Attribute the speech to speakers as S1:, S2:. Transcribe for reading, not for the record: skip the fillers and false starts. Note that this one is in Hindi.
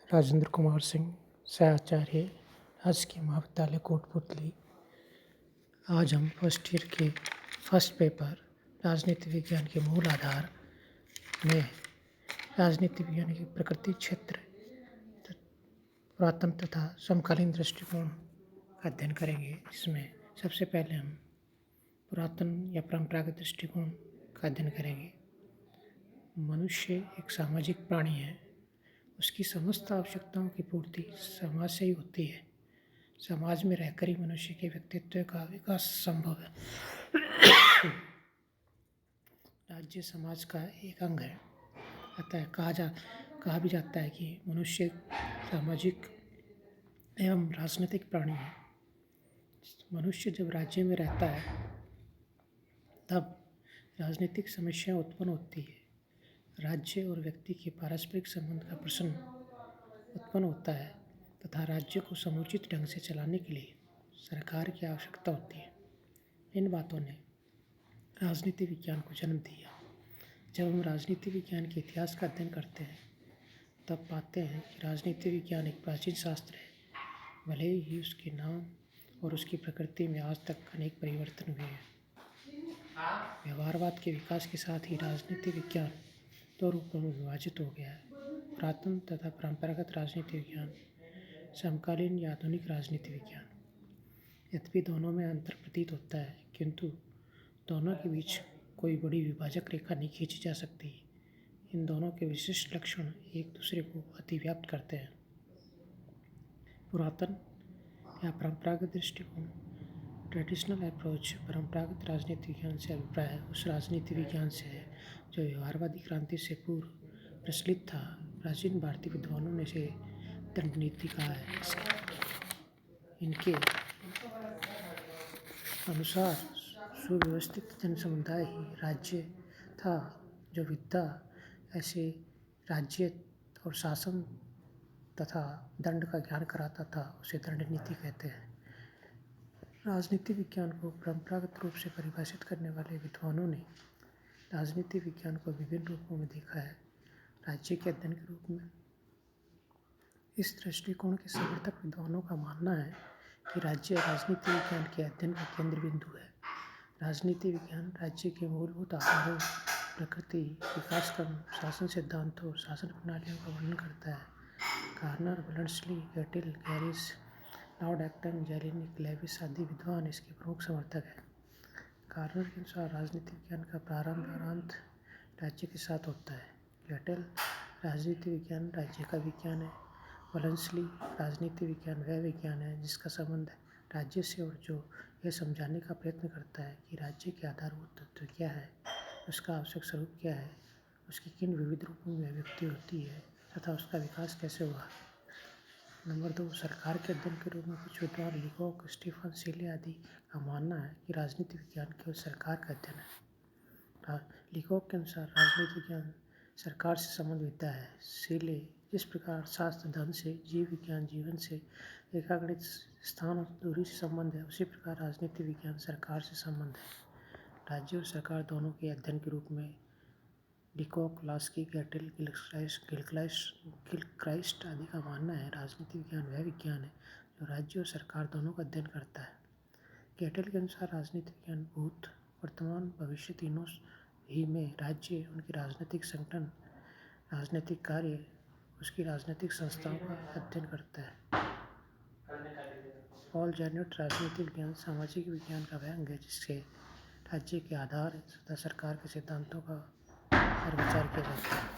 S1: राजेंद्र कुमार सिंह, सहाचार्य, राजकीय महाविद्यालय कोटपुतली। आज हम फर्स्ट ईयर के फर्स्ट पेपर राजनीति विज्ञान के मूल आधार में राजनीति विज्ञान की प्रकृति, क्षेत्र, पुरातन तथा समकालीन दृष्टिकोण का अध्ययन करेंगे। जिसमें सबसे पहले हम पुरातन या परंपरागत दृष्टिकोण का अध्ययन करेंगे। मनुष्य एक सामाजिक प्राणी है। उसकी समस्त आवश्यकताओं की पूर्ति समाज से ही होती है। समाज में रहकर ही मनुष्य के व्यक्तित्व का विकास संभव है। राज्य समाज का एक अंग है। अतः कहा भी जाता है कि मनुष्य सामाजिक एवं राजनीतिक प्राणी है। मनुष्य जब राज्य में रहता है तब राजनीतिक समस्या उत्पन्न होती है। राज्य और व्यक्ति के पारस्परिक संबंध का प्रश्न उत्पन्न होता है तथा राज्य को समुचित ढंग से चलाने के लिए सरकार की आवश्यकता होती है। इन बातों ने राजनीति विज्ञान को जन्म दिया। जब हम राजनीति विज्ञान के इतिहास का अध्ययन करते हैं तब पाते हैं कि राजनीति विज्ञान एक प्राचीन शास्त्र है। भले ही उसके नाम और उसकी प्रकृति में आज तक अनेक परिवर्तन हुए हैं। व्यवहारवाद के विकास के साथ ही राजनीति विज्ञान दो रूपों में विभाजित हो गया है: पुरातन तथा परंपरागत राजनीति विज्ञान, समकालीन या आधुनिक राजनीति विज्ञान। यद्यपि दोनों में अंतर प्रतीत होता है, किंतु दोनों के बीच कोई बड़ी विभाजक रेखा नहीं खींची जा सकती। इन दोनों के विशिष्ट लक्षण एक दूसरे को अतिव्याप्त करते हैं। पुरातन या परंपरागत दृष्टिकोण, ट्रेडिशनल अप्रोच, परंपरागत राजनीति विज्ञान से अभिप्राय उस राजनीति विज्ञान से है जो व्यवहारवादी क्रांति से पूर्व प्रचलित था। प्राचीन भारतीय विद्वानों ने इसे दंड नीति कहा है। इनके अनुसार सुव्यवस्थित जनसमुदाय ही राज्य था। जो विद्या ऐसे राज्य और शासन तथा दंड का ज्ञान कराता था उसे दंड नीति कहते हैं। राजनीति विज्ञान को परंपरागत रूप से परिभाषित करने वाले विद्वानों ने राजनीति विज्ञान को विभिन्न रूपों में देखा है। राज्य के अध्ययन के रूप में इस दृष्टिकोण के समर्थक विद्वानों का मानना है कि राज्य राजनीति विज्ञान के अध्ययन का केंद्र बिंदु है। राजनीति विज्ञान राज्य के मूलभूत आधारों, प्रकृति, विकास क्रम, शासन सिद्धांतों और शासन प्रणालियों का वर्णन करता है। कार्नर, बर्नसली, Gettell, Garis, Lord Acton, Jellinek, Lewis आदि विद्वान इसके प्रमुख समर्थक हैं। कार्नर के अनुसार राजनीति विज्ञान का प्रारंभ और अंत राज्य के साथ होता है। गैटिल, राजनीति विज्ञान राज्य का विज्ञान है। बर्नसली, राजनीति विज्ञान वह विज्ञान है जिसका संबंध राज्य से और जो यह समझाने का प्रयत्न करता है कि राज्य के आधारभूत तत्व क्या है, उसका आवश्यक स्वरूप क्या है, उसकी किन विविध रूपों में अभिव्यक्ति होती है तथा उसका विकास कैसे हुआ। नंबर 2, सरकार के अध्ययन के रूप में कुछ विद्वान लीकॉक, स्टीफन सीले आदि का मानना है कि राजनीति विज्ञान केवल सरकार का अध्ययन है। लीकॉक के अनुसार राजनीति विज्ञान सरकार से संबंध विद्या है। सीले, जिस प्रकार शास्त्र धन से, जीव विज्ञान जीवन से, रेखागणित स्थान और दूरी से संबंध है, उसी प्रकार राजनीति विज्ञान सरकार से संबंध है। राज्य और सरकार दोनों के अध्ययन के रूप में लीकॉक, लास्की, गैटिल, गिलक्राइस्ट आदि का मानना है राजनीति विज्ञान वह विज्ञान है जो राज्य और सरकार दोनों का अध्ययन करता है। गैटिल के अनुसार राजनीति विज्ञान भूत, वर्तमान, भविष्य तीनों ही में राज्य, उनकी राजनीतिक संगठन, राजनीतिक कार्य, उसकी राजनीतिक संस्थाओं का अध्ययन करता है। पॉल जैनट, राजनीति विज्ञान सामाजिक विज्ञान का वह अंग है जिससे राज्य के आधार तथा सरकार के सिद्धांतों का पर विचार किया जाता है।